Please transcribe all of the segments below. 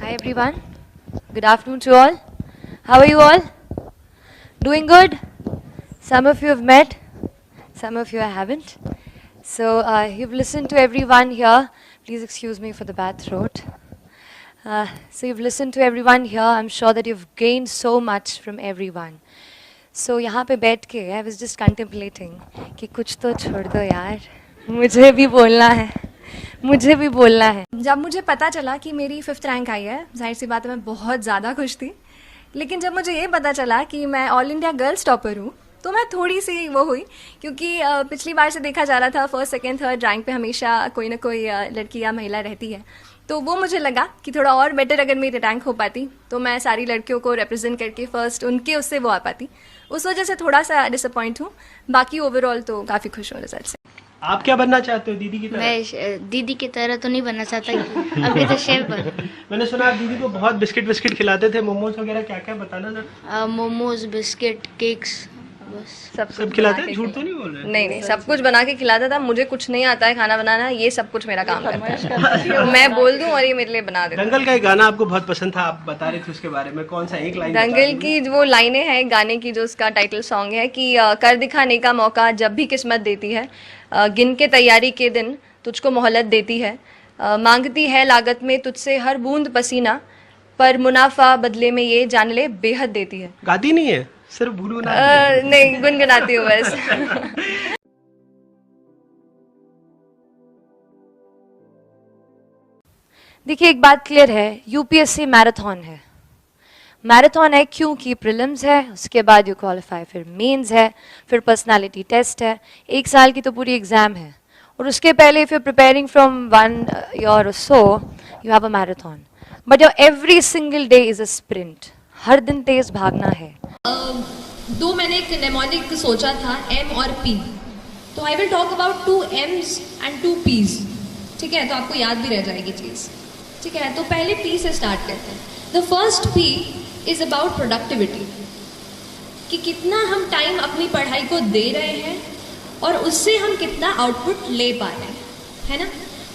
Hi everyone. Good afternoon to all. How are you all? Doing good? Some of you have met, some of you I haven't. So you've listened to everyone here. Please excuse me for the bad throat. So you've listened to everyone here. I'm sure that you've gained so much from everyone. So यहाँ पे बैठ के I was just contemplating कि कुछ तो छोड़ दो यार, मुझे भी बोलना है, मुझे भी बोलना है। जब मुझे पता चला कि मेरी 5th रैंक आई है, जाहिर सी बात है मैं बहुत ज़्यादा खुश थी। लेकिन जब मुझे ये पता चला कि मैं ऑल इंडिया गर्ल्स टॉपर हूँ तो मैं थोड़ी सी वो हुई, क्योंकि पिछली बार से देखा जा रहा था फर्स्ट सेकंड थर्ड रैंक पे हमेशा कोई ना कोई लड़की या महिला रहती है। तो वो मुझे लगा कि थोड़ा और बेटर अगर मेरी रैंक हो पाती तो मैं सारी लड़कियों को रिप्रेजेंट करके फर्स्ट उनके उससे वो आ पाती। उस वजह से थोड़ा सा डिसअपॉइंट हूँ, बाकी ओवरऑल तो काफ़ी खुश हूँ रिजल्ट से। आप क्या बनना चाहते हो दीदी की तरह? मैं दीदी की तरह तो नहीं बनना चाहता, अभी तो शेफ बन। मैंने सुना आप दीदी को बहुत बिस्किट खिलाते थे, मोमोज वगैरह, क्या क्या बताना सर? मोमोज, बिस्किट, केक्स, बस सब खिलाते हैं? झूठ तो नहीं बोल रहे? नहीं, सब कुछ बना के खिलाता था। मुझे कुछ नहीं आता है खाना बनाना, ये सब कुछ मेरा काम करता है। मैं बोल दूं और ये मेरे लिए बना देता है। दंगल का एक गाना आपको बहुत पसंद था, आप बता रहे थे उसके बारे में, कौन सा एक लाइन? दंगल की वो लाइनें हैं गाने की, जो उसका टाइटल सॉन्ग है कि कर दिखाने का मौका जब भी किस्मत देती है, गिन के तैयारी के दिन तुझको मोहलत देती है, मांगती है लागत में तुझसे हर बूंद पसीना, पर मुनाफा बदले में ये जान ले बेहद देती है। गाती नहीं है, सिर्फ भूलू ना? नहीं, गुनगुनाती हूँ बस। देखिए एक बात क्लियर है, यूपीएससी मैराथन है। मैराथन है क्योंकि प्रीलिम्स है, उसके बाद यू क्वालिफाई, फिर मेंस है, फिर पर्सनालिटी टेस्ट है, एक साल की तो पूरी एग्जाम है। और उसके पहले if you preparing from 1 year or so, you have a marathon, but your every single day is a sprint. हर दिन तेज भागना है। दो मैंने एक नेमोनिक सोचा था, M और P, तो I will talk about 2 M's and 2 P's। ठीक है, तो आपको याद भी रह जाएगी चीज़। ठीक है, तो पहले P से स्टार्ट करते हैं। The first P is about productivity, कि कितना हम टाइम अपनी पढ़ाई को दे रहे हैं और उससे हम कितना आउटपुट ले पा रहे हैं, है ना।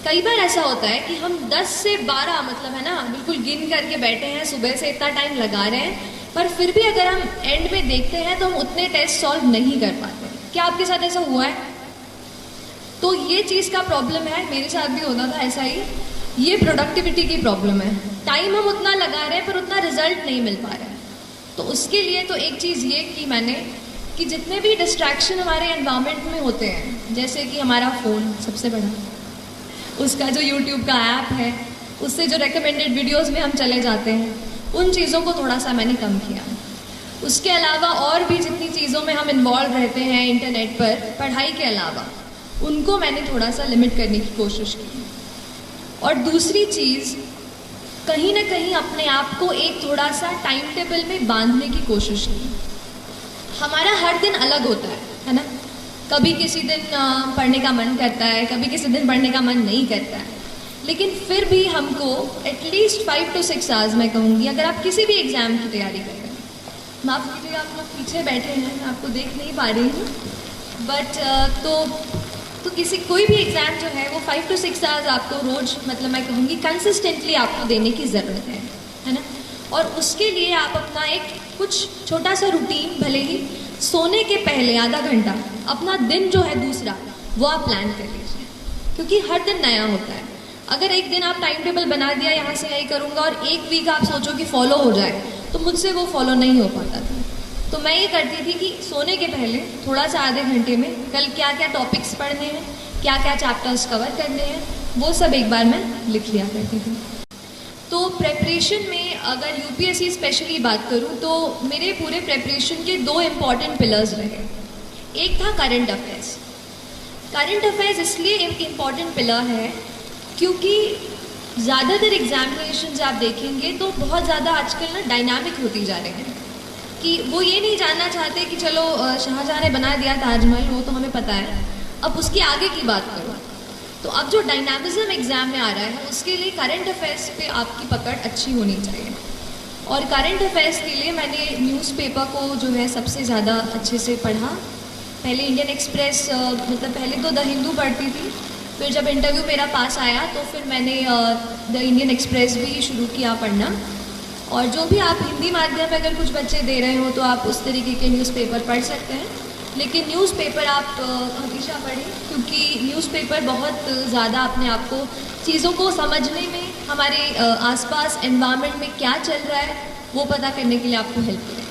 कई बार ऐसा होता है कि हम 10 से 12 मतलब है ना बिल्कुल गिन करके बैठे हैं, सुबह से इतना टाइम लगा रहे हैं, पर फिर भी अगर हम एंड में देखते हैं तो हम उतने टेस्ट सॉल्व नहीं कर पाते। क्या आपके साथ ऐसा हुआ है? तो ये चीज़ का प्रॉब्लम है, मेरे साथ भी होता था ऐसा ही। ये प्रोडक्टिविटी की प्रॉब्लम है, टाइम हम उतना लगा रहे हैं पर उतना रिजल्ट नहीं मिल पा रहा है। तो उसके लिए तो एक चीज़ ये की मैंने कि जितने भी डिस्ट्रैक्शन हमारे एनवायरनमेंट में होते हैं, जैसे कि हमारा फ़ोन सबसे बड़ा, उसका जो यूट्यूब का ऐप है, उससे जो रिकमेंडेड वीडियोस में हम चले जाते हैं, उन चीज़ों को थोड़ा सा मैंने कम किया। उसके अलावा और भी जितनी चीज़ों में हम इन्वॉल्व रहते हैं इंटरनेट पर पढ़ाई के अलावा, उनको मैंने थोड़ा सा लिमिट करने की कोशिश की। और दूसरी चीज़, कहीं ना कहीं अपने आप को एक थोड़ा सा टाइम टेबल में बांधने की कोशिश की। हमारा हर दिन अलग होता है ना। कभी किसी दिन पढ़ने का मन करता है, कभी किसी दिन पढ़ने का मन नहीं करता है, लेकिन फिर भी हमको एटलीस्ट 5 to 6 आवर्स मैं कहूँगी, अगर आप किसी भी एग्ज़ाम की तैयारी कर रहे हैं, माफ़ कीजिएगा आप लोग पीछे बैठे हैं, मैं आपको देख नहीं पा रही हूँ, बट तो किसी कोई भी एग्ज़ाम जो है वो 5 to 6 आवर्स आपको रोज़ मतलब मैं कहूँगी कंसिस्टेंटली आपको देने की ज़रूरत है ना। और उसके लिए आप अपना एक कुछ छोटा सा रूटीन, भले ही सोने के पहले आधा घंटा अपना दिन जो है दूसरा वो आप प्लान कर लीजिए, क्योंकि हर दिन नया होता है। अगर एक दिन आप टाइम टेबल बना दिया, यहाँ से यही करूँगा, और एक वीक आप सोचो कि फॉलो हो जाए, तो मुझसे वो फॉलो नहीं हो पाता था। तो मैं ये करती थी कि सोने के पहले थोड़ा सा आधे घंटे में कल क्या क्या टॉपिक्स पढ़ने हैं, क्या क्या चैप्टर्स कवर करने हैं, वो सब एक बार मैं लिख लिया करती थी। तो प्रेपरेशन में अगर यूपीएससी स्पेशली बात करूँ तो मेरे पूरे प्रेपरेशन के 2 इम्पॉर्टेंट पिलर्स रहे। एक था करंट अफेयर्स। करंट अफेयर्स इसलिए एक इम्पॉर्टेंट पिलर है क्योंकि ज़्यादातर एग्जामिनेशन आप देखेंगे तो बहुत ज़्यादा आजकल ना डायनामिक होती जा रहे हैं, कि वो ये नहीं जानना चाहते कि चलो शाहजहाँ ने बना दिया ताजमहल, वो तो हमें पता है, अब उसके आगे की बात करो। तो अब जो डायनामिज्म एग्ज़ाम में आ रहा है उसके लिए करंट अफेयर्स पे आपकी पकड़ अच्छी होनी चाहिए। और करंट अफेयर्स के लिए मैंने न्यूज़पेपर को जो है सबसे ज़्यादा अच्छे से पढ़ा। पहले इंडियन एक्सप्रेस मतलब पहले तो द हिंदू पढ़ती थी, फिर जब इंटरव्यू मेरा पास आया तो फिर मैंने द इंडियन एक्सप्रेस भी शुरू किया पढ़ना। और जो भी आप हिंदी माध्यम में अगर कुछ बच्चे दे रहे हो तो आप उस तरीके के न्यूज़पेपर पढ़ सकते हैं, लेकिन न्यूज़पेपर आप हमेशा पढ़ें, क्योंकि न्यूज़पेपर बहुत ज़्यादा अपने आप को चीज़ों को समझने में, हमारे आसपास एनवायरनमेंट में क्या चल रहा है वो पता करने के लिए आपको हेल्प करेगा।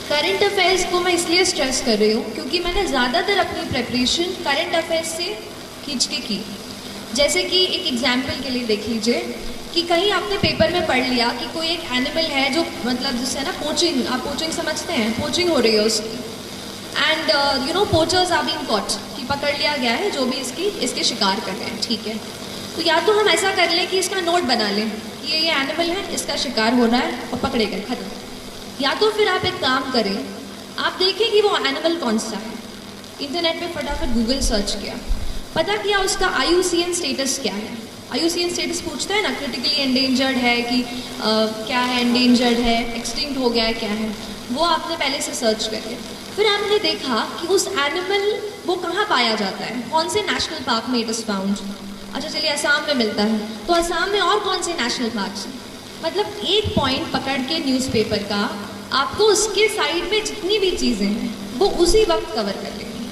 करंट अफेयर्स को मैं इसलिए स्ट्रेस कर रही हूँ क्योंकि मैंने ज़्यादातर अपनी प्रिपरेशन करंट अफेयर्स से खींच के की। जैसे कि एक एग्जाम्पल के लिए देख लीजिए कि कहीं आपने पेपर में पढ़ लिया कि कोई एक एनिमल है जो मतलब जिससे ना पोचिंग, आप पोचिंग समझते हैं, पोचिंग हो रही है उसकी, and poachers are being caught, कि पकड़ लिया गया है जो भी इसके शिकार कर रहे हैं, ठीक है। तो या तो हम ऐसा कर लें कि इसका नोट बना लें कि ये एनिमल है, इसका शिकार हो रहा है और पकड़े गए, खत्म। या तो फिर आप एक काम करें, आप देखें कि वो एनिमल कौन सा है, इंटरनेट पे फटाफट गूगल सर्च किया, पता किया उसका IUCN स्टेटस क्या है। IUCN स्टेटस पूछता है ना, क्रिटिकली एंडेंजर्ड है कि क्या है, एंडेंजर्ड है, एक्सटिंक्ट हो गया है, क्या है, वो आपने पहले से सर्च कर लिया। फिर आपने देखा कि उस एनिमल वो कहाँ पाया जाता है, कौन से नेशनल पार्क में इट इज़ फाउंड। अच्छा चलिए असम में मिलता है, तो असम में और कौन से नेशनल पार्क्स हैं। मतलब एक पॉइंट पकड़ के न्यूज़पेपर का आपको उसके साइड में जितनी भी चीज़ें हैं वो उसी वक्त कवर कर लेंगी।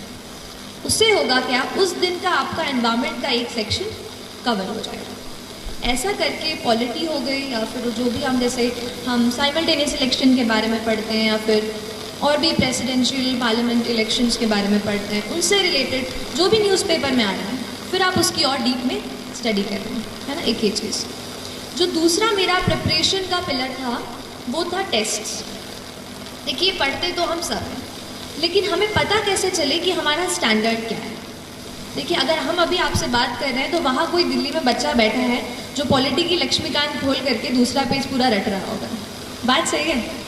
उससे होगा क्या, उस दिन का आपका एनवायरनमेंट का एक सेक्शन कवर हो जाएगा। ऐसा करके पॉलिटी हो गई, या फिर जो भी हम जैसे हम साइमल्टेनियस इलेक्शन के बारे में पढ़ते हैं, या फिर और भी प्रेसिडेंशियल पार्लियामेंट इलेक्शंस के बारे में पढ़ते हैं, उनसे रिलेटेड जो भी न्यूज़पेपर में आ रहा है, फिर आप उसकी और डीप में स्टडी कर रहे हैं, है ना। एक ये चीज़। जो दूसरा मेरा प्रिपरेशन का पिलर था वो था टेस्ट्स। देखिए पढ़ते तो हम सब हैं, लेकिन हमें पता कैसे चले कि हमारा स्टैंडर्ड क्या है। देखिए अगर हम अभी आपसे बात कर रहे हैं तो वहाँ कोई दिल्ली में बच्चा बैठा है जो पॉलिटी की लक्ष्मीकांत खोल करके दूसरा पेज पूरा रट रहा होगा, बात सही है।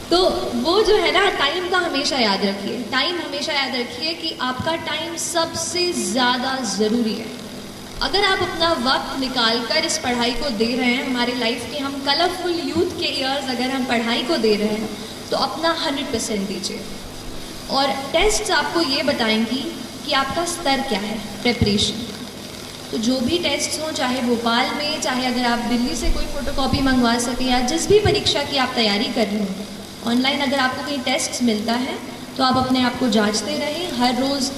तो वो जो है ना, टाइम का हमेशा याद रखिए, टाइम हमेशा याद रखिए कि आपका टाइम सबसे ज़्यादा ज़रूरी है। अगर आप अपना वक्त निकाल कर इस पढ़ाई को दे रहे हैं, हमारे लाइफ के हम कलरफुल यूथ के ईयर्स अगर हम पढ़ाई को दे रहे हैं तो अपना 100% दीजिए। और टेस्ट्स आपको ये बताएंगी कि आपका स्तर क्या है प्रिपरेशन। तो जो भी टेस्ट्स हों, चाहे भोपाल में, चाहे अगर आप दिल्ली से कोई फ़ोटोकॉपी मंगवा सकें, या जिस भी परीक्षा की आप तैयारी कर रहे हो, ऑनलाइन अगर आपको कहीं टेस्ट्स मिलता है तो आप अपने आप को जांचते रहें। हर रोज़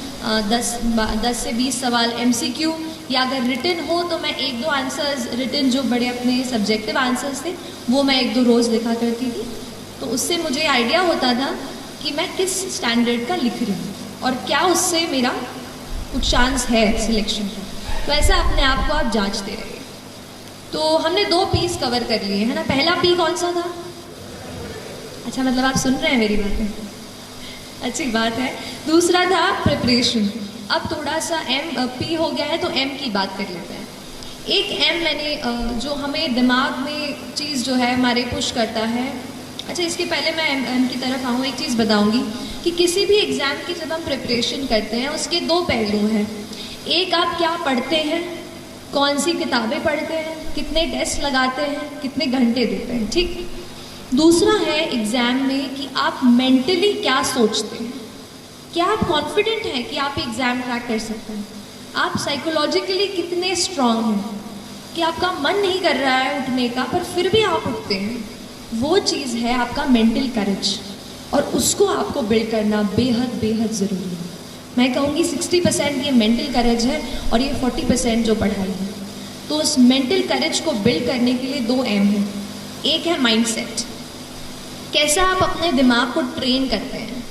10 से 20 सवाल MCQ, या अगर रिटन हो तो मैं 1-2 आंसर्स रिटन जो बड़े अपने सब्जेक्टिव आंसर्स थे वो मैं 1-2 रोज़ लिखा करती थी। तो उससे मुझे आइडिया होता था कि मैं किस स्टैंडर्ड का लिख रही हूँ और क्या उससे मेरा कुछ चांस है सिलेक्शन का। तो ऐसा अपने आप को आप जांचते रहिए। तो हमने 2 पीस कवर कर लिए, है ना। पहला पी कौन सा था? अच्छा, मतलब आप सुन रहे हैं मेरी बातें, अच्छी बात है। दूसरा था प्रिपरेशन। अब थोड़ा सा P हो गया है तो M की बात कर लेते हैं। एक M मैंने जो हमें दिमाग में चीज़ जो है हमारे पुश करता है। अच्छा, इसके पहले मैं M की तरफ आऊँ, एक चीज़ बताऊँगी कि किसी भी एग्ज़ाम की जब हम प्रिपरेशन करते हैं उसके 2 पहलू हैं। एक, आप क्या पढ़ते हैं, कौन सी किताबें पढ़ते हैं, कितने टेस्ट लगाते हैं, कितने घंटे देते हैं, ठीक। दूसरा है एग्ज़ाम में कि आप मेंटली क्या सोचते हैं, क्या आप कॉन्फिडेंट हैं कि आप एग्ज़ाम क्रैक कर सकते हैं, आप साइकोलॉजिकली कितने स्ट्रांग हैं कि आपका मन नहीं कर रहा है उठने का पर फिर भी आप उठते हैं। वो चीज़ है आपका मेंटल करेज, और उसको आपको बिल्ड करना बेहद बेहद ज़रूरी है। मैं कहूँगी 60% ये मेंटल करेज है और ये 40% जो पढ़ाई है। तो उस मेंटल करेज को बिल्ड करने के लिए 2 M हैं। एक है माइंडसेट, कैसा आप अपने दिमाग को ट्रेन करते हैं।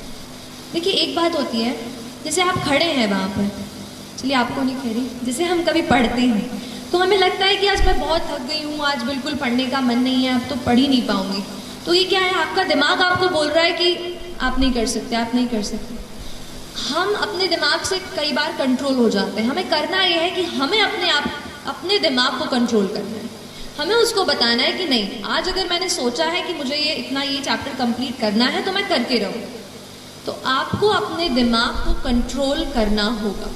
देखिए एक बात होती है, जैसे आप खड़े हैं वहाँ पर, चलिए आपको नहीं कह रही, जैसे हम कभी पढ़ते हैं तो हमें लगता है कि आज मैं बहुत थक गई हूँ, आज बिल्कुल पढ़ने का मन नहीं है, अब तो पढ़ ही नहीं पाऊँगी। तो ये क्या है, आपका दिमाग आपको बोल रहा है कि आप नहीं कर सकते, आप नहीं कर सकते। हम अपने दिमाग से कई बार कंट्रोल हो जाते हैं। हमें करना ये है कि हमें अपने दिमाग को कंट्रोल करना है। हमें उसको बताना है कि नहीं, आज अगर मैंने सोचा है कि मुझे ये चैप्टर कंप्लीट करना है तो मैं करके रहूँ। तो आपको अपने दिमाग को कंट्रोल करना होगा,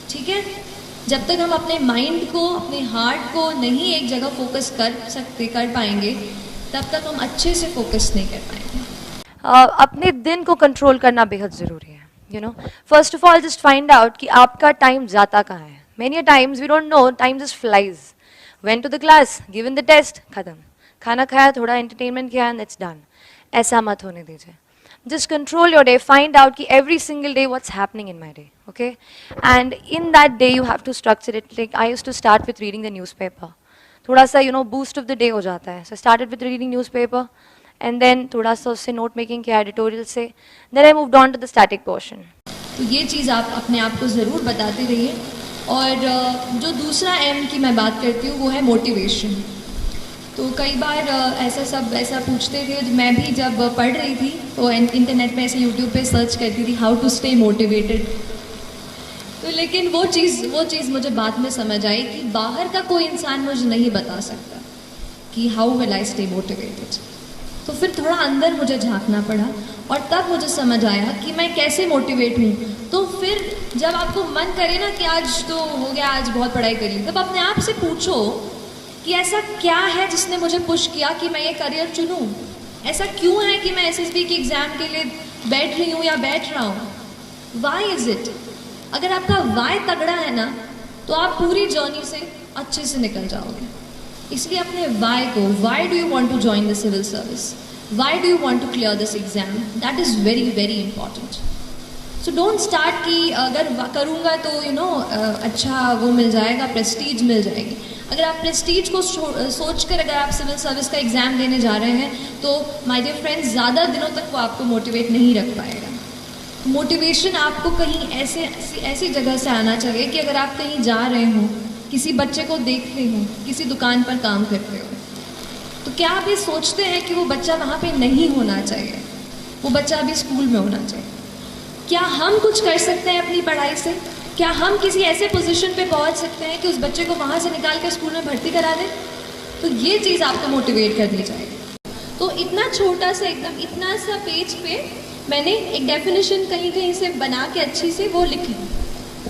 ठीक है। जब तक हम अपने माइंड को, अपने हार्ट को नहीं एक जगह फोकस कर पाएंगे, तब तक हम अच्छे से फोकस नहीं कर पाएंगे। अपने दिन को कंट्रोल करना बेहद ज़रूरी है। You know, first of all, just find out कि आपका time जाता कहाँ है. Many a times we don't know, time just flies. Went to the class, given the test, खत्म. खाना खाया, थोड़ा entertainment किया, and it's done. ऐसा मत होने दीजिए. Just control your day. Find out कि every single day what's happening in my day. Okay? And in that day you have to structure it. Like I used to start with reading the newspaper. थोड़ा सा boost of the day हो जाता है. So I started with reading newspaper. And then थोड़ा सा उससे note making किया editorial से. Then I moved on to the static portion. तो ये चीज़ आप अपने आप को ज़रूर बताते रहिए. और जो दूसरा M की मैं बात करती हूँ वो है मोटिवेशन. तो कई बार ऐसा पूछते थे. मैं भी जब पढ़ रही थी तो इंटरनेट पे ऐसे यूट्यूब पे सर्च करती थी हाउ टू स्टे मोटिवेटेड. तो लेकिन वो चीज़ मुझे बाद में समझ आई कि बाहर का कोई इंसान मुझे नहीं बता सकता कि how will I stay motivated. तो फिर थोड़ा अंदर मुझे झांकना पड़ा और तब मुझे समझ आया कि मैं कैसे मोटिवेट हूँ. तो फिर जब आपको मन करे ना कि आज तो हो गया, आज बहुत पढ़ाई कर ली, तब अपने आप से पूछो कि ऐसा क्या है जिसने मुझे पुश किया कि मैं ये करियर चुनूं. ऐसा क्यों है कि मैं एसएसबी के एग्ज़ाम के लिए बैठ रही हूँ या बैठ रहा हूँ. Why is it. अगर आपका वाई तगड़ा है ना तो आप पूरी जर्नी से अच्छे से निकल जाओगे. इसलिए अपने वाई को, why do you want to join the civil service, why do you want to clear this exam, that is very very important. So don't start कि अगर करूँगा तो अच्छा वो मिल जाएगा, प्रेस्टीज मिल जाएगी. अगर आप प्रेस्टीज को सोचकर अगर आप सिविल सर्विस का एग्ज़ाम देने जा रहे हैं तो माय डियर फ्रेंड्स ज़्यादा दिनों तक वो आपको मोटिवेट नहीं रख पाएगा. मोटिवेशन आपको कहीं ऐसी जगह से आना चाहिए कि अगर आप कहीं जा रहे हो, किसी बच्चे को देख रहे हो, किसी दुकान पर काम करते हो, तो क्या आप ये सोचते हैं कि वो बच्चा वहाँ पे नहीं होना चाहिए, वो बच्चा अभी स्कूल में होना चाहिए. क्या हम कुछ कर सकते हैं अपनी पढ़ाई से? क्या हम किसी ऐसे पोजीशन पे पहुंच सकते हैं कि उस बच्चे को वहाँ से निकाल कर स्कूल में भर्ती करा दें? तो ये चीज़ आपको मोटिवेट करनी चाहिए. तो इतना छोटा सा एकदम इतना सा पेज पे मैंने एक डेफिनेशन कहीं से बना के अच्छी से वो लिखी.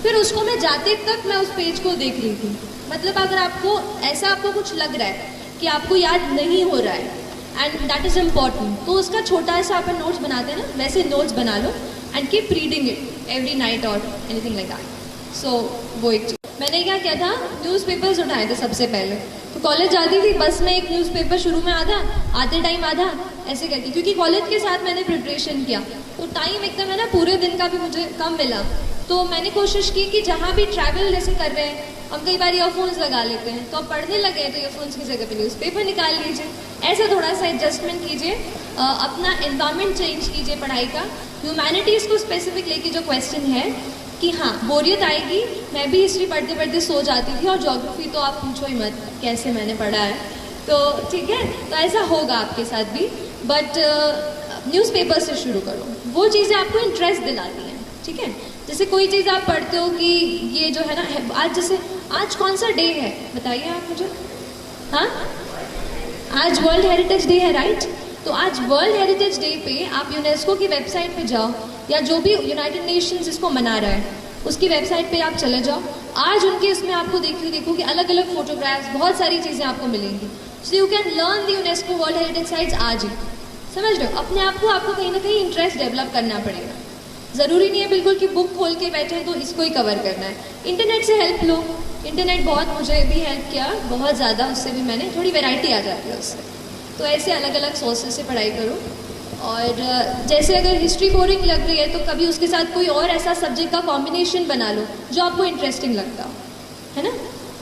फिर उसको मैं जाते तक मैं उस पेज को देख रही थी. मतलब अगर आपको कुछ लग रहा है कि आपको याद नहीं हो रहा है एंड दैट इज़ इम्पॉर्टेंट, तो उसका छोटा सा अपन नोट्स बनाते हैं ना, वैसे नोट्स बना लो and keep reading it every night और एनीथिंग लाइक दैट. सो वो एक चीज़. मैंने क्या किया था, न्यूज़पेपर्स उठाए थे सबसे पहले. तो कॉलेज जाती थी, बस में एक न्यूज़पेपर शुरू में आधा, आते टाइम आधा, ऐसे करके. क्योंकि कॉलेज के साथ मैंने प्रिपरेशन किया तो टाइम एकदम है ना पूरे दिन का भी मुझे कम मिला. तो मैंने कोशिश की कि जहाँ भी ट्रैवल जैसे कर रहे हैं, हम कई बार ईयरफोन्स लगा लेते हैं, तो अब पढ़ने लगे तो ईयरफोन्स की जगह पे न्यूज़पेपर निकाल लीजिए. ऐसा थोड़ा सा एडजस्टमेंट कीजिए, अपना एनवायरनमेंट चेंज कीजिए पढ़ाई का. ह्यूमैनिटीज़ को स्पेसिफिक लेके जो क्वेश्चन है कि हाँ बोरियत आएगी, मैं भी हिस्ट्री पढ़ते पढ़ते सो जाती थी, और ज्योग्राफी तो आप पूछो ही मत कैसे मैंने पढ़ा है. तो ठीक है, तो ऐसा होगा आपके साथ भी. बट न्यूज़पेपर से शुरू करो, वो चीज़ें आपको इंटरेस्ट दिलाती हैं. ठीक है, जैसे कोई चीज़ आप पढ़ते हो कि ये जो है ना, आज कौन सा डे है बताइए आप मुझे. हाँ, आज वर्ल्ड हेरिटेज डे है, राइट. तो आज वर्ल्ड हेरिटेज डे पे आप यूनेस्को की वेबसाइट पे जाओ, या जो भी यूनाइटेड नेशंस इसको मना रहा है उसकी वेबसाइट पे आप चले जाओ. आज उनके उसमें आपको देखो कि अलग अलग फोटोग्राफ्स, बहुत सारी चीज़ें आपको मिलेंगी. So you can learn the UNESCO world heritage sites आज ही. समझ लो, अपने आप को आपको कहीं ना कहीं इंटरेस्ट डेवलप करना पड़ेगा. ज़रूरी नहीं है बिल्कुल कि बुक खोल के बैठे तो इसको ही कवर करना है. इंटरनेट से हेल्प लो. इंटरनेट बहुत मुझे भी हेल्प किया, बहुत ज़्यादा. उससे भी मैंने थोड़ी वैरायटी आ जाती है उससे. तो ऐसे अलग अलग सोर्सेज से पढ़ाई करो. और जैसे अगर हिस्ट्री बोरिंग लग रही है तो कभी उसके साथ कोई और ऐसा सब्जेक्ट का कॉम्बिनेशन बना लो जो आपको इंटरेस्टिंग लगता हो, है ना.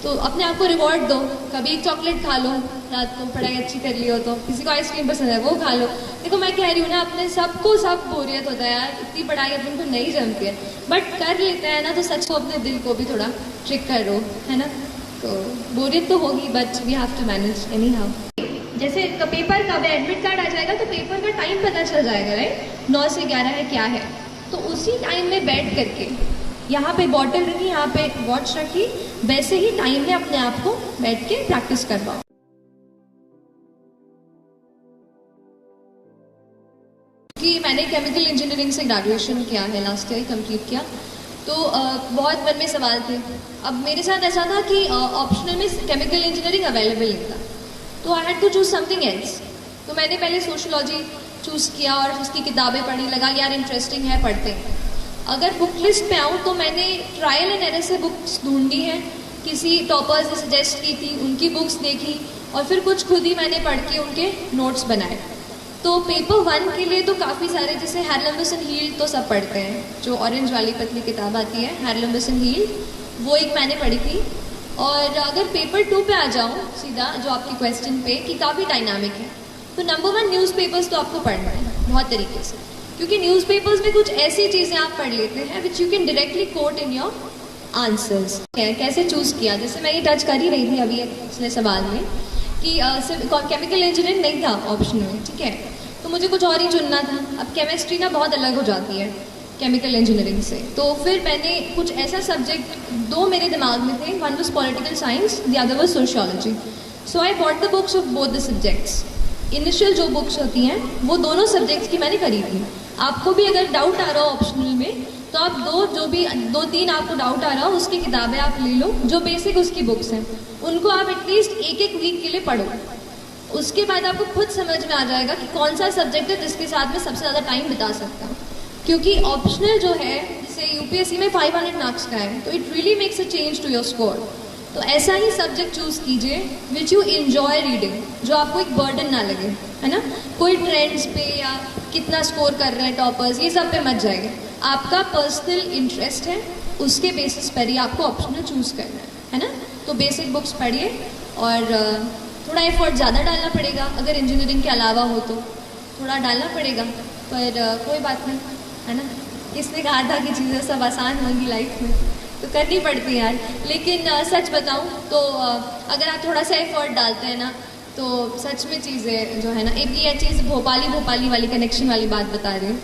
तो अपने आप को रिवॉर्ड दो. कभी एक चॉकलेट खा लो रात को, पढ़ाई अच्छी कर ली हो तो. किसी को आइसक्रीम पसंद है वो खा लो. देखो मैं कह रही हूँ ना, अपने सबको सब बोरियत होता है यार, इतनी पढ़ाई अपन को नहीं जमती है, बट कर लेते हैं ना, तो सच को अपने दिल को भी थोड़ा ट्रिक करो, है ना. तो बोरियत तो होगी but we have to manage anyhow. जैसे पेपर का एडमिट कार्ड आ जाएगा तो पेपर का टाइम पता चल जाएगा, राइट. 9 से 11 है क्या है, तो उसी टाइम में बैठ करके यहाँ पे बॉटल रखी, यहाँ पे वॉच रखी, वैसे ही टाइम में अपने आप को बैठ के प्रैक्टिस करवाओ. कि मैंने केमिकल इंजीनियरिंग से ग्रेजुएशन किया है, लास्ट ईयर कंप्लीट किया. तो बहुत मन में सवाल थे. अब मेरे साथ ऐसा था कि ऑप्शनल में केमिकल इंजीनियरिंग अवेलेबल नहीं था, तो I had to choose something else. तो मैंने पहले सोशोलॉजी चूज़ किया और उसकी किताबें पढ़ी, लगा यार इंटरेस्टिंग है, पढ़ते हैं. अगर बुक लिस्ट पे आऊँ तो मैंने ट्रायल एंड एरर से बुक्स ढूंढी हैं, किसी टॉपर्स ने सजेस्ट की थी, उनकी बुक्स देखी और फिर कुछ खुद ही मैंने पढ़ के उनके नोट्स बनाए। तो पेपर 1 के लिए तो काफ़ी सारे, जैसे हैरलम्बस एंड हील्ड तो सब पढ़ते हैं, जो ऑरेंज वाली पतली किताब आती है हैरलम्बस एंड हील्ड, वो एक मैंने पढ़ी थी। और अगर पेपर 2 पे आ जाऊँ सीधा, जो आपके क्वेश्चन पे कि काफ़ी डायनामिक है, तो नंबर 1 न्यूज़पेपर्स तो आपको पढ़ना है बहुत तरीके से, क्योंकि न्यूज़पेपर्स में कुछ ऐसी चीज़ें आप पढ़ लेते हैं which you can directly quote in your answers. कैसे चूज़ किया, जैसे मैं ये टच कर ही रही थी अभी पिछले सवाल में कि केमिकल इंजीनियरिंग नहीं था ऑप्शन में, ठीक है, तो मुझे कुछ और ही चुनना था। अब केमिस्ट्री ना बहुत अलग हो जाती है केमिकल इंजीनियरिंग से, तो फिर मैंने कुछ ऐसा सब्जेक्ट 2 मेरे दिमाग में थे, one was political science, the other was sociology. So I bought the books of both the subjects. Initial जो बुक्स होती हैं वो दोनों सब्जेक्ट्स की मैंने करी थी। आपको भी अगर डाउट आ रहा हो ऑप्शनल में, तो आप 2-3 आपको डाउट आ रहा हो उसकी किताबें आप ले लो, जो बेसिक उसकी बुक्स हैं उनको आप एटलीस्ट एक वीक के लिए पढ़ो। उसके बाद आपको खुद समझ में आ जाएगा कि कौन सा सब्जेक्ट है जिसके साथ में सबसे ज़्यादा टाइम बिता सकता हूँ। क्योंकि ऑप्शनल जो है, जैसे यूपीएससी में 500 मार्क्स का है, तो it really makes a change to your score. तो ऐसा ही सब्जेक्ट चूज़ कीजिए विच यू इन्जॉय रीडिंग, जो आपको एक बर्डन ना लगे, है ना। कोई ट्रेंड्स पे या कितना स्कोर कर रहे हैं टॉपर्स, ये सब पे मत जाएंगे। आपका पर्सनल इंटरेस्ट है, उसके बेसिस पर ही आपको ऑप्शनल चूज़ करना है ना। तो बेसिक बुक्स पढ़िए और थोड़ा एफर्ट ज़्यादा डालना पड़ेगा, अगर इंजीनियरिंग के अलावा हो तो थोड़ा डालना पड़ेगा, पर कोई बात नहीं, है ना। किसने कहा था कि चीज़ें सब आसान होंगी लाइफ में, तो करनी पड़ती है यार। लेकिन सच बताऊँ तो अगर आप थोड़ा सा एफर्ट डालते हैं ना, तो सच में चीज़ें जो है ना, एक ये चीज़ भोपाली वाली कनेक्शन वाली बात बता रही हूँ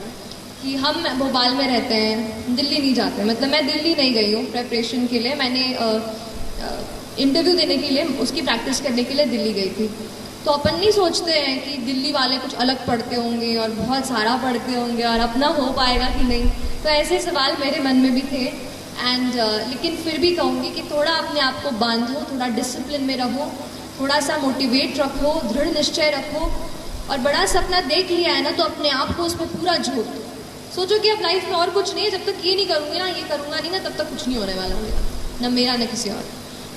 कि हम भोपाल में रहते हैं, दिल्ली नहीं जाते। मतलब मैं दिल्ली नहीं गई हूँ प्रेपरेशन के लिए, मैंने इंटरव्यू देने के लिए, उसकी प्रैक्टिस करने के लिए दिल्ली गई थी। तो अपन नहीं सोचते हैं कि दिल्ली वाले कुछ अलग पढ़ते होंगे और बहुत सारा पढ़ते होंगे और अपना हो पाएगा कि नहीं। तो ऐसे सवाल मेरे मन में भी थे एंड लेकिन फिर भी कहूँगी कि थोड़ा अपने आप को बांधो, थोड़ा डिसिप्लिन में रहो, थोड़ा सा मोटिवेट रखो, दृढ़ निश्चय रखो, और बड़ा सपना देख लिया है ना तो अपने आप को उसमें पूरा झोंक दो। सोचो कि अब लाइफ में और कुछ नहीं है, जब तक ये नहीं करूँगी ना, ये करूँगा नहीं ना, तब तक कुछ नहीं होने वाला मेरा, ना मेरा ना किसी और।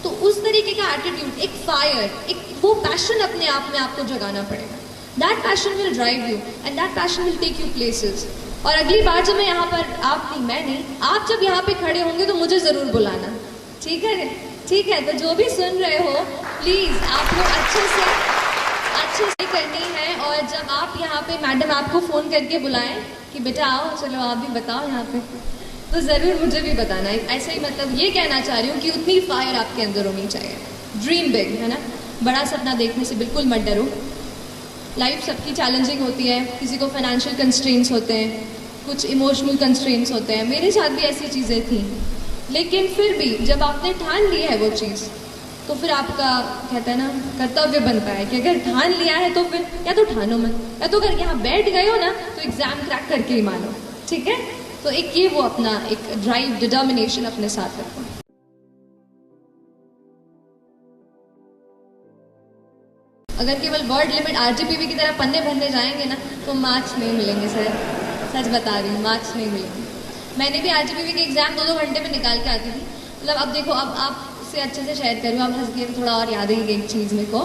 तो उस तरीके का एटीट्यूड, एक फायर, एक वो पैशन अपने आप में आपको जगाना पड़ेगा। That passion will drive you and that passion will take you places. और अगली बार जब मैं यहाँ पर, आप नहीं, मैं नहीं, आप जब यहाँ पे खड़े होंगे तो मुझे ज़रूर बुलाना, ठीक है? ठीक है, तो जो भी सुन रहे हो प्लीज़ आप लोग अच्छे से करनी है। और जब आप यहाँ पे मैडम आपको फ़ोन करके बुलाएं कि बेटा आओ, चलो आप भी बताओ यहाँ पे, तो ज़रूर मुझे भी बताना है। ऐसे ही मतलब ये कहना चाह रही हूँ कि उतनी फायर आपके अंदर होनी चाहिए। ड्रीम बिग, है ना, बड़ा सपना देखने से बिल्कुल मत डरो। लाइफ सबकी चैलेंजिंग होती है, किसी को फाइनेंशियल कंस्ट्रेंट्स होते हैं, कुछ इमोशनल कंस्ट्रेंट्स होते हैं, मेरे साथ भी ऐसी चीज़ें थी। लेकिन फिर भी जब आपने ठान ली है वो चीज़, तो फिर आपका कहते हैं ना कर्तव्य बनता है कि अगर ठान लिया है तो फिर या तो ठानो मत, या तो अगर यहाँ बैठ गए हो ना तो एग्ज़ाम क्रैक करके ही मानो, ठीक है। तो एक ये वो अपना एक ड्राइव, डिटर्मिनेशन अपने साथ रखो। अगर केवल वर्ड लिमिट RGPV की तरह पन्ने भरने जाएंगे ना तो मार्क्स नहीं मिलेंगे सर, सच बता रही हूँ, मार्क्स नहीं मिलेंगे। मैंने भी RGPV के एग्जाम 2-2 घंटे में निकाल के आती थी। मतलब अब देखो, अब आपसे अच्छे से शेयर करूँ, अब हंस गए तो थोड़ा और याद ही एक चीज़ मेरे को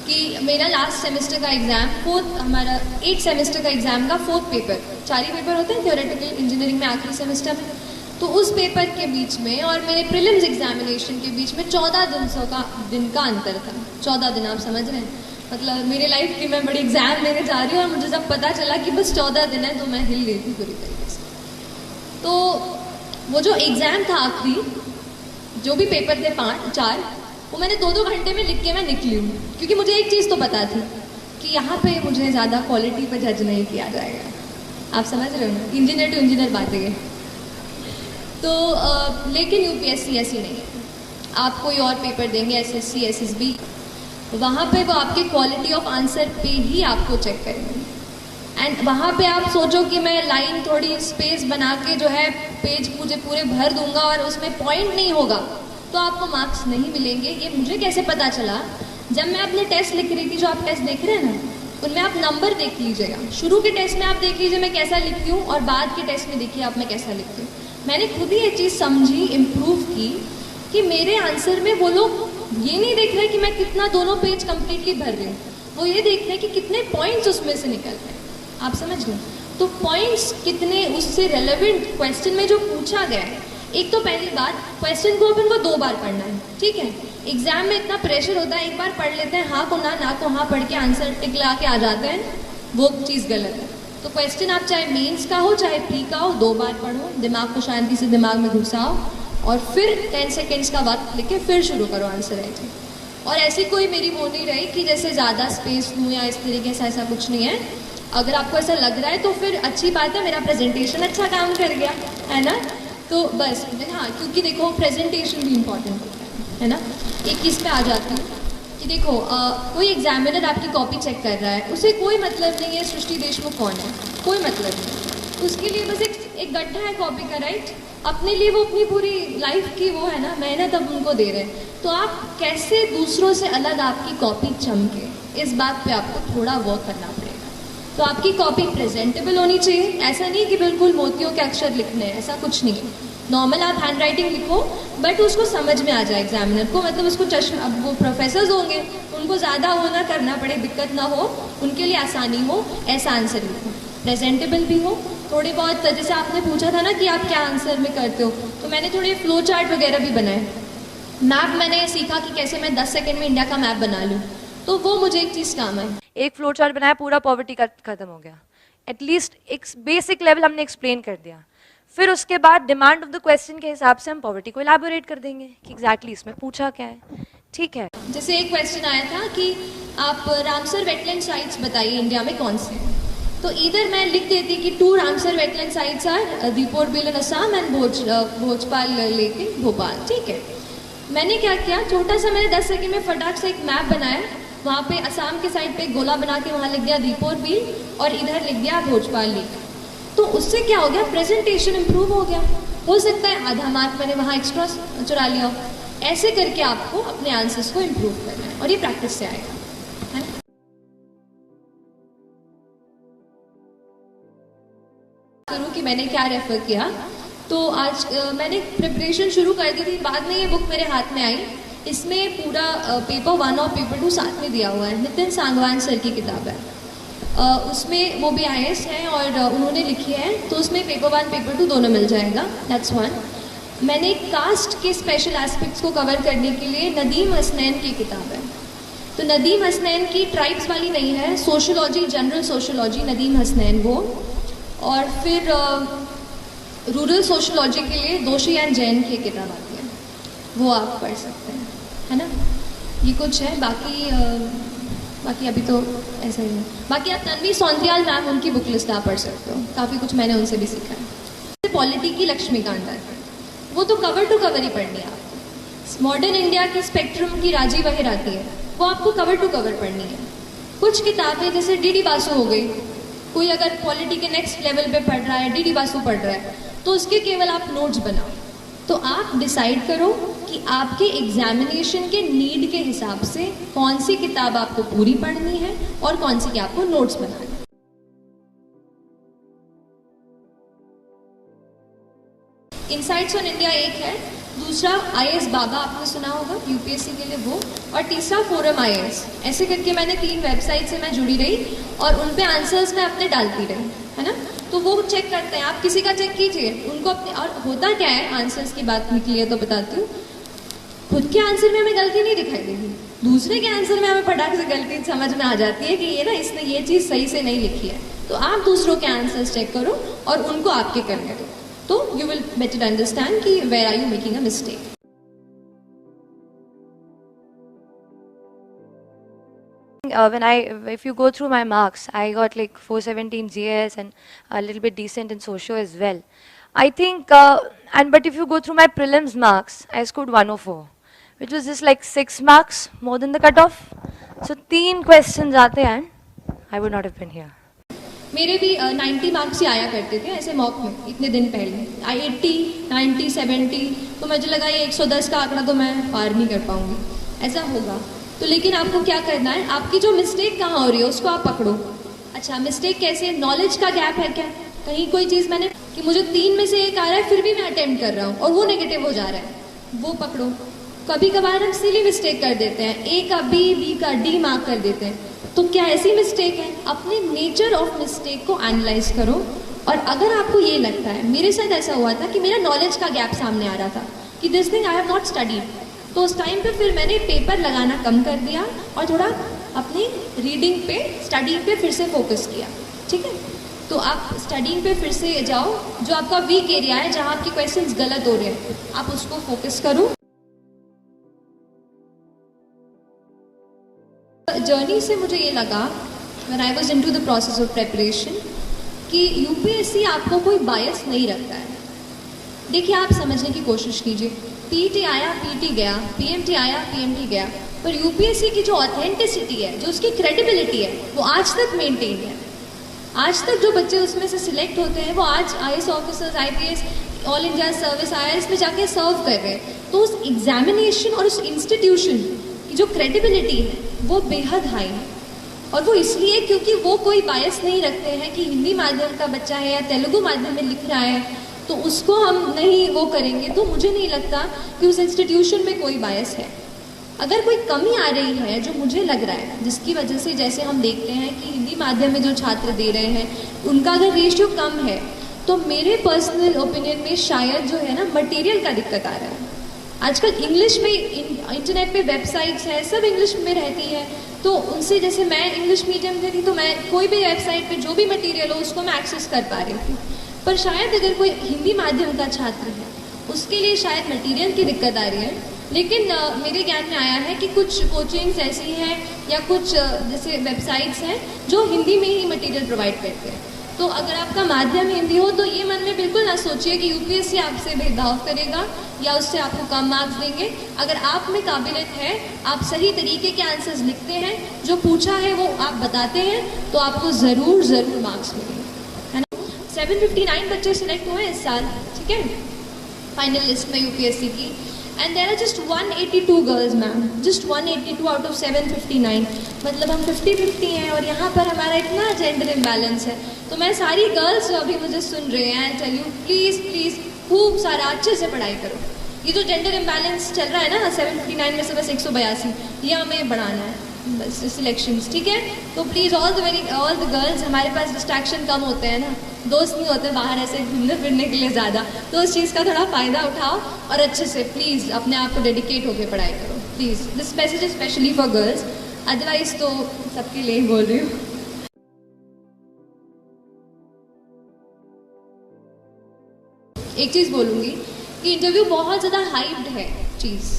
कि मेरा लास्ट सेमेस्टर का एग्ज़ाम, हमारा 8 सेमेस्टर का एग्ज़ाम का 4th पेपर, 4 ही पेपर होते हैं थ्योरेटिकल इंजीनियरिंग में आखिरी सेमेस्टर में, तो उस पेपर के बीच में और मेरे प्रीलिम्स एग्जामिनेशन के बीच में 14 दिन का अंतर था। 14 दिन, आप समझ रहे हैं? मतलब मेरे लाइफ की मैं बड़ी एग्ज़ाम देने जा रही हूँ और मुझे जब पता चला कि बस 14 दिन है तो मैं हिल गई थी पूरी तरीके से। तो वो जो एग्ज़ाम था आखिरी, जो भी पेपर थे 4, वो मैंने 2-2 घंटे में लिख के मैं निकली हूँ, क्योंकि मुझे एक चीज़ तो पता थी कि यहाँ पे मुझे ज़्यादा क्वालिटी पर जज नहीं किया जाएगा। आप समझ रहे हो ना, इंजीनियर टू इंजीनियर बातें है। तो लेकिन यूपीएससी ऐसी नहीं है। आप कोई और पेपर देंगे, SSC, SSB, वहाँ पे वो आपके क्वालिटी ऑफ आंसर पे ही आपको चेक करेंगे। एंड वहाँ पे आप सोचो कि मैं लाइन थोड़ी स्पेस बना के जो है पेज मुझे पूरे भर दूंगा और उसमें पॉइंट नहीं होगा तो आपको मार्क्स नहीं मिलेंगे। ये मुझे कैसे पता चला? जब मैं अपने टेस्ट लिख रही थी, जो आप टेस्ट देख रहे हैं ना, उनमें आप नंबर देख लीजिएगा। शुरू के टेस्ट में आप देख लीजिए मैं कैसा लिखती हूँ, और बाद के टेस्ट में देखिए आप मैं कैसा लिखती हूँ। मैंने खुद ही ये चीज़ समझी, इम्प्रूव की, कि मेरे आंसर में वो लोग ये नहीं देख रहे कि मैं कितना दोनों पेज कंप्लीटली भर रही हूँ, वो ये देख रहे हैं कि कितने पॉइंट्स उसमें से निकल रहे हैं। आप समझ रहे? तो पॉइंट्स कितने उससे रेलेवेंट क्वेश्चन में जो पूछा गया है। एक तो पहली बात, क्वेश्चन को अपन को 2 बार पढ़ना है, ठीक है। एग्जाम में इतना प्रेशर होता है, एक बार पढ़ लेते हैं हाँ को ना को हाँ पढ़ के आंसर टिक ला के आ जाते हैं, वो चीज़ गलत है। तो क्वेश्चन आप चाहे मेंस का हो चाहे प्री का हो, 2 बार पढ़ो, दिमाग को शांति से दिमाग में घुसाओ, और फिर 10 सेकेंड्स का वक्त लेके फिर शुरू करो आंसर राइटिंग। और ऐसी कोई मेरी वो नहीं रही कि जैसे ज़्यादा स्पेस लूँ या इस तरीके से, ऐसा कुछ नहीं है। अगर आपको ऐसा लग रहा है तो फिर अच्छी बात है, मेरा प्रेजेंटेशन अच्छा काम कर गया है ना। तो बस हाँ, क्योंकि देखो प्रेजेंटेशन भी इम्पॉर्टेंट होता है ना। एक चीज़ पे आ जाती हूँ कि देखो कोई एग्जामिनर आपकी कॉपी चेक कर रहा है, उसे कोई मतलब नहीं है सृष्टि देशमुख कौन है, कोई मतलब नहीं। उसके लिए बस एक गड्ढा है कॉपी का, राइट। अपने लिए वो अपनी पूरी लाइफ की वो है ना मेहनत अब उनको दे रहे हैं। तो आप कैसे दूसरों से अलग आपकी कॉपी चमके, इस बात पे आपको थोड़ा वर्क करना पड़ेगा। तो आपकी कॉपी प्रेजेंटेबल होनी चाहिए, ऐसा नहीं कि बिल्कुल मोतियों के अक्षर लिखने हैं, ऐसा कुछ नहीं है। नॉर्मल आप हैंड राइटिंग लिखो, बट उसको समझ में आ जाए एग्जामिनर को, मतलब उसको चश्मा, अब वो प्रोफेसर्स होंगे उनको ज़्यादा वो ना करना पड़े, दिक्कत ना हो, उनके लिए आसानी हो, ऐसा आंसर लिखो। प्रेजेंटेबल भी हो, थोड़े बहुत, जैसे आपने पूछा था ना कि आप क्या आंसर में करते हो, तो मैंने थोड़े फ्लो चार्ट वगैरह भी बनाए। मैप मैंने सीखा कि कैसे मैं 10 सेकेंड में इंडिया का मैप बना लूँ, तो वो मुझे एक चीज़ काम आई। एक फ्लो चार्ट बनाया, पूरा पॉवर्टी का खत्म हो गया। एटलीस्ट एक बेसिक लेवल हमने एक्सप्लेन कर दिया। फिर उसके बाद डिमांड ऑफ द क्वेश्चन के हिसाब से हम पॉवर्टी को इलैबोरेट कर देंगे कि एग्जैक्टली इसमें पूछा क्या है, ठीक है। जैसे एक क्वेश्चन आया था कि आप रामसर वेटलैंड साइट्स बताइए इंडिया में कौन से हैं, तो इधर मैं लिख देती कि 2 Ramsar wetland sites are Deepor Beel in Assam and Bhojpal lake in Bhopal, ठीक है। मैंने क्या किया, छोटा सा मैंने 10 सेकंड में फटाक से एक मैप बनाया, वहाँ पे असम के साइड पे एक गोला बना के वहाँ लिख दिया दीपोर बिल और इधर लिख दिया भोजपाल लेक। तो उससे क्या हो गया, प्रेजेंटेशन इंप्रूव हो गया। हो सकता है आधा मार्क मैंने वहाँ एक्स्ट्रा चुरा लिया हो। ऐसे करके आपको अपने आंसर्स को इम्प्रूव करना है, और ये प्रैक्टिस से आएगा, है ना। करूँ कि मैंने क्या रेफर किया, तो आज मैंने प्रिपरेशन शुरू कर दी थी, बाद में ये बुक मेरे हाथ में आई। इसमें पूरा पेपर 1 और पेपर 2 साथ में दिया हुआ है, नितिन सांगवान सर की किताब है। उसमें वो भी IAS हैं और उन्होंने लिखी है, तो उसमें पेपर 1 पेपर 2 दोनों मिल जाएगा, दैट्स 1। मैंने कास्ट के स्पेशल एस्पेक्ट्स को कवर करने के लिए नदीम हसनैन की किताब है। तो नदीम हसनैन की ट्राइब्स वाली नहीं है, sociology, general sociology, Nadeem Hasnain वो। और फिर रूरल सोशोलॉजी के लिए दोषी एंड जैन की किताब आती है, वो आप पढ़ सकते हैं, है ना। ये कुछ है, बाकी अभी तो ऐसा ही है। बाकी आप तन्वी सौंद्रियाल मैम, उनकी बुक लिस्ट आप पढ़ सकते हो, काफ़ी कुछ मैंने उनसे भी सीखा है। पॉलिटी की लक्ष्मीकांत है, वो तो कवर टू कवर ही पढ़नी है आपको। मॉडर्न इंडिया की स्पेक्ट्रम की राजीव अहिर आती है, वो आपको कवर टू कवर पढ़नी है। कुछ किताबें जैसे DD बासु हो गई, कोई अगर पॉलिटी के नेक्स्ट लेवल पे पढ़ रहा है, DD बासु पढ़ रहा है, तो उसके केवल आप नोट्स बनाओ। तो आप डिसाइड करो कि आपके एग्जामिनेशन के नीड के हिसाब से कौन सी किताब आपको पूरी पढ़नी है और कौन सी की आपको नोट्स बनाने हैं। इनसाइट्स ऑन इंडिया एक है, दूसरा IAS बाबा आपने सुना होगा UPSC के लिए वो, और तीसरा फोरम IAS। ऐसे करके मैंने 3 वेबसाइट से मैं जुड़ी रही और उन पे आंसर्स मैं अपने डालती रही, है ना। तो वो चेक करते हैं, आप किसी का चेक कीजिए उनको अपने। और होता क्या है, आंसर्स की बात निकली है तो बताती हूँ, खुद के आंसर में हमें गलती नहीं दिखाई देगी, दूसरे के आंसर में हमें फटाक से गलती समझ में आ जाती है कि ये ना इसने ये चीज़ सही से नहीं लिखी है। तो आप दूसरों के आंसर्स चेक करो और उनको आपके करने दो, तो यू विल बेटर अंडरस्टैंड कि where are you making a mistake. If you go through my marks, I got like 417 GS and a little bit decent in socio as well. I think, but if you go through my prelims marks, I scored 104, which was just like 6 marks more than the cutoff. So 3 questions आते हैं, I would not have been here. मेरे भी 90 marks ही आया करते थे ऐसे mock में इतने दिन पहले, 80, 90, 70, तो मुझे लगा ये 110 का आंकड़ा तो मैं पार नहीं कर पाऊंगी, ऐसा होगा। तो लेकिन आपको क्या करना है, आपकी जो मिस्टेक कहाँ हो रही है उसको आप पकड़ो। अच्छा, मिस्टेक कैसे? नॉलेज का गैप है क्या? कहीं कोई चीज़ मैंने कि मुझे 3 में से 1 आ रहा है, फिर भी मैं अटेम्प्ट कर रहा हूँ और वो नेगेटिव हो जा रहा है, वो पकड़ो। कभी कभार हम सिली मिस्टेक कर देते हैं, A का B, B का D मार्क कर देते हैं, तो क्या ऐसी मिस्टेक है? अपने नेचर ऑफ मिस्टेक को एनालाइज करो। और अगर आपको ये लगता है, मेरे साथ ऐसा हुआ था कि मेरा नॉलेज का गैप सामने आ रहा था कि this thing I have not studied, तो उस टाइम पे फिर मैंने पेपर लगाना कम कर दिया और थोड़ा अपनी रीडिंग पे, स्टडी पे फिर से फोकस किया। ठीक है, तो आप स्टडीइंग पे फिर से जाओ, जो आपका वीक एरिया है, जहाँ आपके क्वेश्चंस गलत हो रहे हैं, आप उसको फोकस करो। जर्नी से मुझे ये लगा when I was into the process of preparation कि यूपीएससी आपको कोई बायस नहीं रखता है। देखिए, आप समझने की कोशिश कीजिए, पीटी आया, पीटी गया, पीएमटी आया, पीएमटी गया, पर यूपीएससी की जो ऑथेंटिसिटी है, जो उसकी क्रेडिबिलिटी है, वो आज तक मेंटेन है। आज तक जो बच्चे उसमें से सिलेक्ट होते हैं वो आज IAS officers, IPS, all India service, IRS में जाके सर्व कर रहे हैं। तो उस एग्जामिनेशन और उस इंस्टीट्यूशन की जो क्रेडिबिलिटी है वो बेहद हाई है, और वो इसलिए क्योंकि वो कोई बायस नहीं रखते हैं कि हिंदी माध्यम का बच्चा है या तेलुगु माध्यम में लिख रहा है तो उसको हम नहीं वो करेंगे। तो मुझे नहीं लगता कि उस इंस्टीट्यूशन में कोई बायस है। अगर कोई कमी आ रही है, जो मुझे लग रहा है, जिसकी वजह से जैसे हम देखते हैं कि हिंदी माध्यम में जो छात्र दे रहे हैं उनका अगर रेशियो कम है, तो मेरे पर्सनल ओपिनियन में शायद जो है ना, मटेरियल का दिक्कत आ रहा है। आजकल इंग्लिश में इंटरनेट पे वेबसाइट्स हैं, सब इंग्लिश में रहती हैं, तो उनसे, जैसे मैं इंग्लिश मीडियम से थी तो मैं कोई भी वेबसाइट पे जो भी मटेरियल हो उसको मैं एक्सेस कर पा रही थी। पर शायद अगर कोई हिंदी माध्यम का छात्र है उसके लिए शायद मटेरियल की दिक्कत आ रही है। लेकिन मेरे ज्ञान में आया है कि कुछ कोचिंग्स ऐसी हैं या कुछ जैसे वेबसाइट्स हैं जो हिंदी में ही मटेरियल प्रोवाइड करते हैं। तो अगर आपका माध्यम हिंदी हो तो ये मन में बिल्कुल ना सोचिए कि यूपीएससी आपसे भेदभाव करेगा या उससे आपको कम मार्क्स देंगे। अगर आप में काबिलियत है, आप सही तरीके के आंसर्स लिखते हैं, जो पूछा है वो आप बताते हैं, तो आपको ज़रूर ज़रूर मार्क्स मिलेंगे, है ना। 759 बच्चे सिलेक्ट हुए इस साल, ठीक है, फाइनल लिस्ट में यूपीएससी की। And there are just 182 girls ma'am, just 182 out of 759, मतलब हम 50-50 हैं। और यहाँ पर हमारा इतना जेंडर इम्बैलेंस है। तो मैं सारी गर्ल्स जो अभी मुझे सुन रहे हैं, टेल यू प्लीज़ प्लीज़ खूब सारा अच्छे से पढ़ाई करो। ये जो जेंडर इम्बैलेंस चल रहा है ना, 759 में से बस 182, ये हमें बढ़ाना है बस सिलेक्शंस, ठीक है। तो प्लीज़ ऑल द गर्ल्स, हमारे पास डिस्ट्रैक्शन कम होते हैं ना, दोस्त नहीं होते बाहर ऐसे घूमने फिरने के लिए ज़्यादा, तो उस चीज़ का थोड़ा फ़ायदा उठाओ और अच्छे से प्लीज़ अपने आप को डेडिकेट होकर पढ़ाई करो please. This message is specially for girls, otherwise तो सबके लिए ही बोल रही हूँ। एक चीज़ बोलूँगी कि इंटरव्यू बहुत ज़्यादा हाइप्ड है चीज़।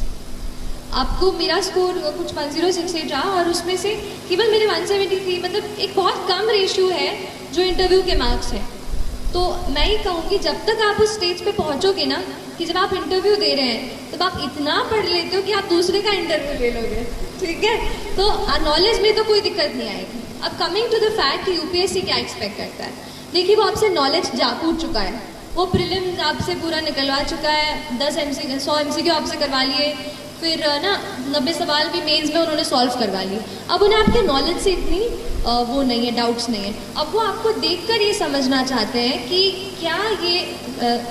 आपको मेरा स्कोर कुछ 1068 रहा और उसमें से केवल मेरे 173, मतलब एक बहुत कम रेशियो है जो इंटरव्यू के मार्क्स हैं। तो मैं ये कहूँगी, जब तक आप उस स्टेज पे पहुँचोगे ना कि जब आप इंटरव्यू दे रहे हैं तब आप इतना पढ़ लेते हो कि आप दूसरे का इंटरव्यू ले लोगे, ठीक है। तो नॉलेज में तो कोई दिक्कत नहीं आएगी। अब कमिंग टू द फैक्ट कि यूपीएससी क्या एक्सपेक्ट करता है, देखिए वो आपसे नॉलेज पूछ चुका है, वो प्रीलिम्स आपसे पूरा निकलवा चुका है, 100 MCQ आपसे करवा लिए, फिर ना 90 सवाल भी मेंस में उन्होंने सॉल्व करवा लिए। अब उन्हें आपके नॉलेज से इतनी वो नहीं है, डाउट्स नहीं है। अब वो आपको देखकर ये समझना चाहते हैं कि क्या ये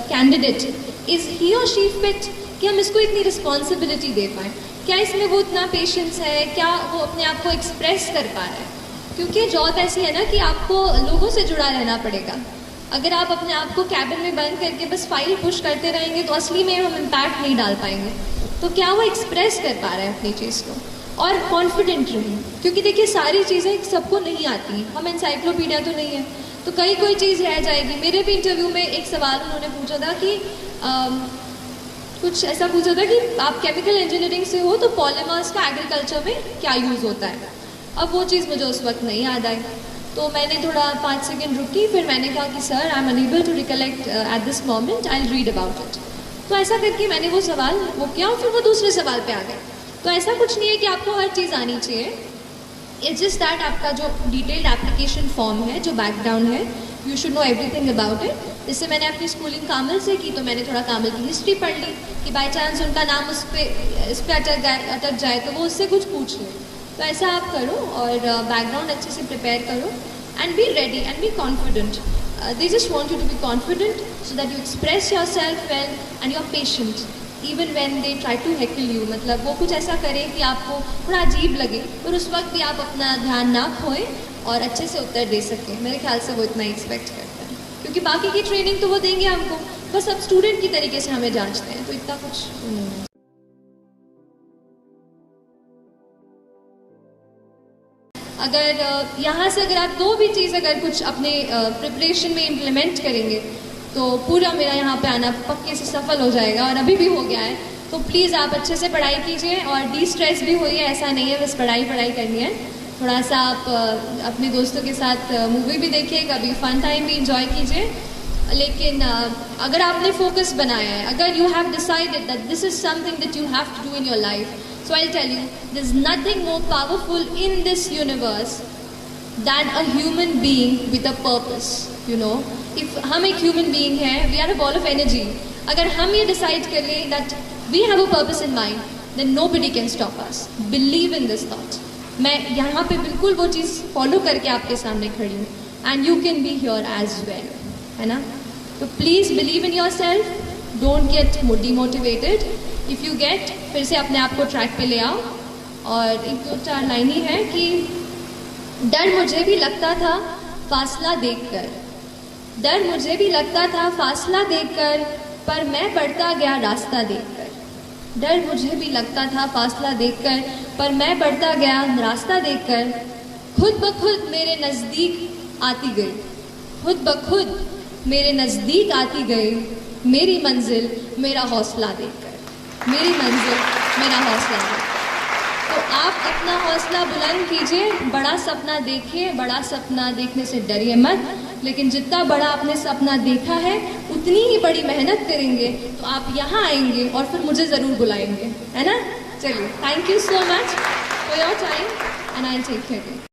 कैंडिडेट इज़ ही और शी फिट, कि हम इसको इतनी रिस्पॉन्सिबिलिटी दे पाएँ, क्या इसमें वो इतना पेशेंस है, क्या वो अपने आप को एक्सप्रेस कर पा रहा है। क्योंकि जॉब ऐसी है ना कि आपको लोगों से जुड़ा रहना पड़ेगा। अगर आप अपने आप को कैबिन में बंद करके बस फाइल पुश करते रहेंगे तो असली में हम इम्पैक्ट नहीं डाल पाएंगे। तो क्या वो एक्सप्रेस कर पा रहे हैं अपनी चीज़ को, और कॉन्फिडेंट रहें, क्योंकि देखिए सारी चीज़ें सबको नहीं आती, हम एनसाइक्लोपीडिया तो नहीं है, तो कोई चीज़ रह जाएगी। मेरे भी इंटरव्यू में एक सवाल उन्होंने पूछा था कि कुछ ऐसा पूछा था कि आप केमिकल इंजीनियरिंग से हो तो पॉलीमर्स का एग्रीकल्चर में क्या यूज़ होता है। अब वो चीज़ मुझे उस वक्त नहीं याद आई, तो मैंने थोड़ा 5 सेकेंड रुकी, फिर मैंने कहा कि sir I am unable to recollect at this moment, I will read about it. तो ऐसा करके मैंने वो सवाल वो किया और फिर वो दूसरे सवाल पे आ गए। तो ऐसा कुछ नहीं है कि आपको हर चीज़ आनी चाहिए, इट्स जस्ट दैट आपका जो डिटेल्ड एप्लीकेशन फॉर्म है, जो बैकग्राउंड है, you should know everything about it. जैसे मैंने अपनी स्कूलिंग कामिल से की तो मैंने थोड़ा कामिल की हिस्ट्री पढ़ ली कि बाई चांस उनका नाम इस पे अटक जाए तो वो उससे कुछ पूछ लें। तो ऐसा आप करो और बैकग्राउंड अच्छे से प्रिपेयर करो and be ready and be confident. They just want you to be confident so that you express yourself well and you're patient even when they try to heckle you. मतलब वो कुछ ऐसा करें कि आपको थोड़ा अजीब लगे पर उस वक्त भी आप अपना ध्यान ना खोएं और अच्छे से उत्तर दे सकें. मेरे ख्याल से वो इतना एक्सपेक्ट करते हैं क्योंकि बाकी की ट्रेनिंग तो वो देंगे हमको, बस अब स्टूडेंट की तरीके से हमें जांचते हैं, तो इतना कुछ नहीं है. अगर यहाँ से अगर आप दो भी चीज़ अगर कुछ अपने प्रिपरेशन में इम्प्लीमेंट करेंगे तो पूरा मेरा यहाँ पे आना पक्के से सफल हो जाएगा और अभी भी हो गया है. तो प्लीज़ आप अच्छे से पढ़ाई कीजिए और डी स्ट्रेस भी हुई है, ऐसा नहीं है बस पढ़ाई करनी है. थोड़ा सा आप अपने दोस्तों के साथ मूवी भी देखिए, कभी फन टाइम भी इंजॉय कीजिए. लेकिन अगर आपने फोकस बनाया है, अगर you have decided that this is something that you have to do in your life, so I'll tell you, there's nothing more powerful in this universe than a human being with a purpose. You know, if हम एक human being हैं, we are a ball of energy. अगर हम ये decide कर लें that we have a purpose in mind, then nobody can stop us. Believe in this thought. मैं यहाँ पे बिल्कुल वो चीज़ follow करके आपके सामने खड़ी हूँ, and you can be here as well, है ना? तो please believe in yourself. Don't get demotivated. If you get, फिर से अपने आप को ट्रैक पे ले आओ. और एक दो चार लाइन ही है कि डर मुझे भी लगता था फासला देखकर, डर मुझे भी लगता था फासला देखकर, पर मैं बढ़ता गया रास्ता देखकर. डर मुझे भी लगता था फासला देखकर, पर मैं बढ़ता गया रास्ता देखकर. खुद ब खुद मेरे नज़दीक आती गई, खुद ब खुद मेरे नज़दीक आती गई. मेरी मंजिल मेरा हौसला देखकर, मेरी मंजिल मेरा हौसला है. तो आप अपना हौसला बुलंद कीजिए, बड़ा सपना देखिए. बड़ा सपना देखने से डरिए मत, लेकिन जितना बड़ा आपने सपना देखा है उतनी ही बड़ी मेहनत करेंगे तो आप यहाँ आएंगे और फिर मुझे ज़रूर बुलाएंगे, है ना? चलिए, thank you so much for your time and I will take care.